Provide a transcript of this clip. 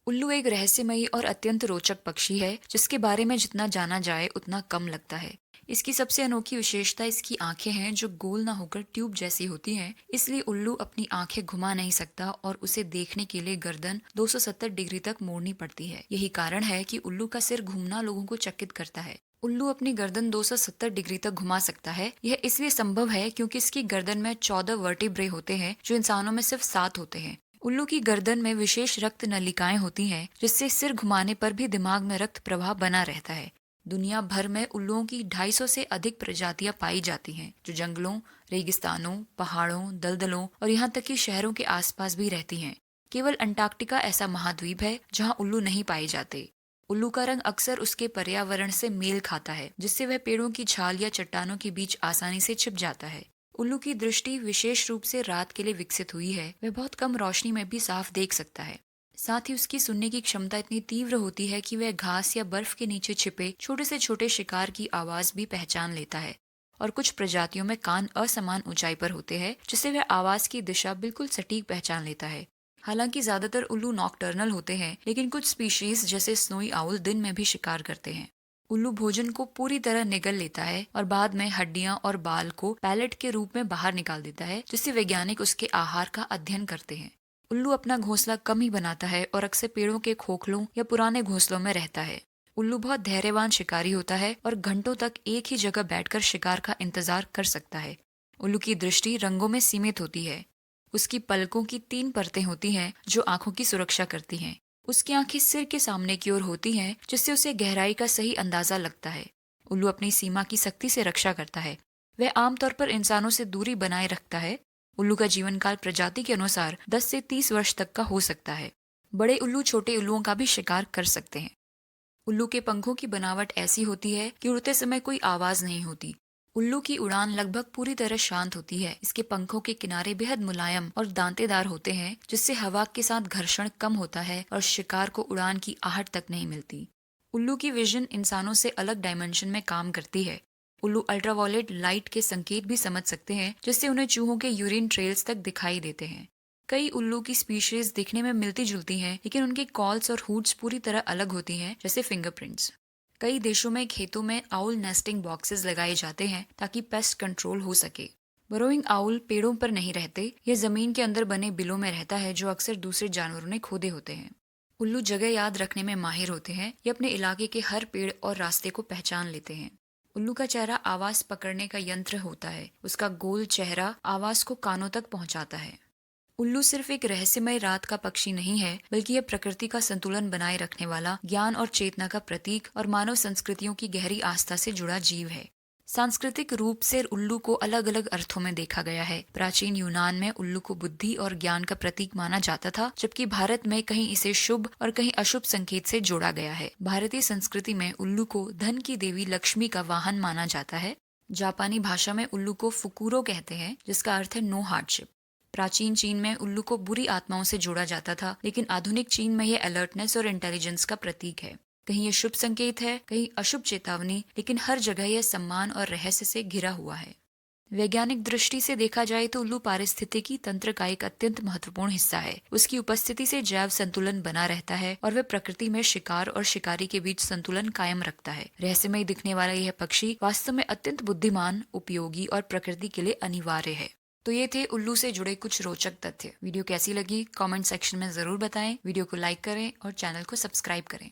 उल्लू एक रहस्यमयी और अत्यंत रोचक पक्षी है जिसके बारे में जितना जाना जाए उतना कम लगता है। इसकी सबसे अनोखी विशेषता इसकी आंखें हैं जो गोल ना होकर ट्यूब जैसी होती हैं। इसलिए उल्लू अपनी आंखें घुमा नहीं सकता और उसे देखने के लिए गर्दन 270 डिग्री तक मोड़नी पड़ती है। यही कारण है कि उल्लू का सिर घूमना लोगों को चकित करता है। उल्लू अपनी गर्दन 270 डिग्री तक घुमा सकता है। यह इसलिए संभव है क्योंकि इसकी गर्दन में 14 वर्टिब्रे होते हैं जो इंसानों में सिर्फ 7 होते हैं। उल्लू की गर्दन में विशेष रक्त नलिकाएं होती हैं जिससे सिर घुमाने पर भी दिमाग में रक्त प्रवाह बना रहता है। दुनिया भर में उल्लुओं की 250 से अधिक प्रजातियां पाई जाती हैं जो जंगलों, रेगिस्तानों, पहाड़ों, दलदलों और यहाँ तक कि शहरों के आसपास भी रहती हैं। केवल अंटार्कटिका ऐसा महाद्वीप है जहाँ उल्लू नहीं पाए जाते। उल्लू का रंग अक्सर उसके पर्यावरण से मेल खाता है जिससे वह पेड़ों की छाल या चट्टानों के बीच आसानी से छिप जाता है। उल्लू की दृष्टि विशेष रूप से रात के लिए विकसित हुई है। वह बहुत कम रोशनी में भी साफ देख सकता है। साथ ही उसकी सुनने की क्षमता इतनी तीव्र होती है कि वह घास या बर्फ के नीचे छिपे छोटे से छोटे शिकार की आवाज भी पहचान लेता है। और कुछ प्रजातियों में कान असमान ऊंचाई पर होते हैं जिससे वह आवाज की दिशा बिल्कुल सटीक पहचान लेता है। हालांकि ज्यादातर उल्लू नॉकटर्नल होते हैं लेकिन कुछ स्पीशीज जैसे स्नोई आउल दिन में भी शिकार करते हैं। उल्लू भोजन को पूरी तरह निगल लेता है और बाद में हड्डियां और बाल को पैलेट के रूप में बाहर निकाल देता है जिससे वैज्ञानिक उसके आहार का अध्ययन करते हैं। उल्लू अपना घोंसला कम ही बनाता है और अक्सर पेड़ों के खोखलों या पुराने घोंसलों में रहता है। उल्लू बहुत धैर्यवान शिकारी होता है और घंटों तक एक ही जगह बैठकर शिकार का इंतजार कर सकता है। उल्लू की दृष्टि रंगों में सीमित होती है। उसकी पलकों की 3 परतें होती हैं जो आंखों की सुरक्षा करती हैं। उसकी आंखें सिर के सामने की ओर होती हैं जिससे उसे गहराई का सही अंदाजा लगता है। उल्लू अपनी सीमा की सख्ती से रक्षा करता है। वह आमतौर पर इंसानों से दूरी बनाए रखता है। उल्लू का जीवन काल प्रजाति के अनुसार 10 से 30 वर्ष तक का हो सकता है। बड़े उल्लू छोटे उल्लुओं का भी शिकार कर सकते हैं। उल्लू के पंखों की बनावट ऐसी होती है कि उड़ते समय कोई आवाज नहीं होती। उल्लू की उड़ान लगभग पूरी तरह शांत होती है। इसके पंखों के किनारे बेहद मुलायम और दांतेदार होते हैं जिससे हवा के साथ घर्षण कम होता है और शिकार को उड़ान की आहट तक नहीं मिलती। उल्लू की विजन इंसानों से अलग डायमेंशन में काम करती है। उल्लू अल्ट्रावायलेट लाइट के संकेत भी समझ सकते हैं जिससे उन्हें चूहों के यूरिन ट्रेल्स तक दिखाई देते हैं। कई उल्लू की स्पीशीज दिखने में मिलती जुलती हैं लेकिन उनके कॉल्स और हुड्स पूरी तरह अलग होती हैं जैसे फिंगरप्रिंट्स। कई देशों में खेतों में आउल नेस्टिंग बॉक्सेस लगाए जाते हैं ताकि पेस्ट कंट्रोल हो सके। बरोइंग आउल पेड़ों पर नहीं रहते। यह जमीन के अंदर बने बिलों में रहता है जो अक्सर दूसरे जानवरों ने खोदे होते हैं। उल्लू जगह याद रखने में माहिर होते हैं। ये अपने इलाके के हर पेड़ और रास्ते को पहचान लेते हैं। उल्लू का चेहरा आवाज पकड़ने का यंत्र होता है। उसका गोल चेहरा आवाज को कानों तक पहुंचाता है। उल्लू सिर्फ एक रहस्यमय रात का पक्षी नहीं है बल्कि यह प्रकृति का संतुलन बनाए रखने वाला, ज्ञान और चेतना का प्रतीक और मानव संस्कृतियों की गहरी आस्था से जुड़ा जीव है। सांस्कृतिक रूप से उल्लू को अलग अलग अर्थों में देखा गया है। प्राचीन यूनान में उल्लू को बुद्धि और ज्ञान का प्रतीक माना जाता था जबकि भारत में कहीं इसे शुभ और कहीं अशुभ संकेत से जोड़ा गया है। भारतीय संस्कृति में उल्लू को धन की देवी लक्ष्मी का वाहन माना जाता है। जापानी भाषा में उल्लू को फुकुरो कहते हैं जिसका अर्थ है नो हार्डशिप। प्राचीन चीन में उल्लू को बुरी आत्माओं से जोड़ा जाता था लेकिन आधुनिक चीन में यह अलर्टनेस और इंटेलिजेंस का प्रतीक है। कहीं यह शुभ संकेत है, कहीं अशुभ चेतावनी, लेकिन हर जगह यह सम्मान और रहस्य से घिरा हुआ है। वैज्ञानिक दृष्टि से देखा जाए तो उल्लू पारिस्थितिकी तंत्र का एक अत्यंत महत्वपूर्ण हिस्सा है। उसकी उपस्थिति से जैव संतुलन बना रहता है और वह प्रकृति में शिकार और शिकारी के बीच संतुलन कायम रखता है। रहस्यमय दिखने वाला यह पक्षी वास्तव में अत्यंत बुद्धिमान, उपयोगी और प्रकृति के लिए अनिवार्य है। तो ये थे उल्लू से जुड़े कुछ रोचक तथ्य। वीडियो कैसी लगी कमेंट सेक्शन में जरूर बताएं। वीडियो को लाइक करें और चैनल को सब्सक्राइब करें।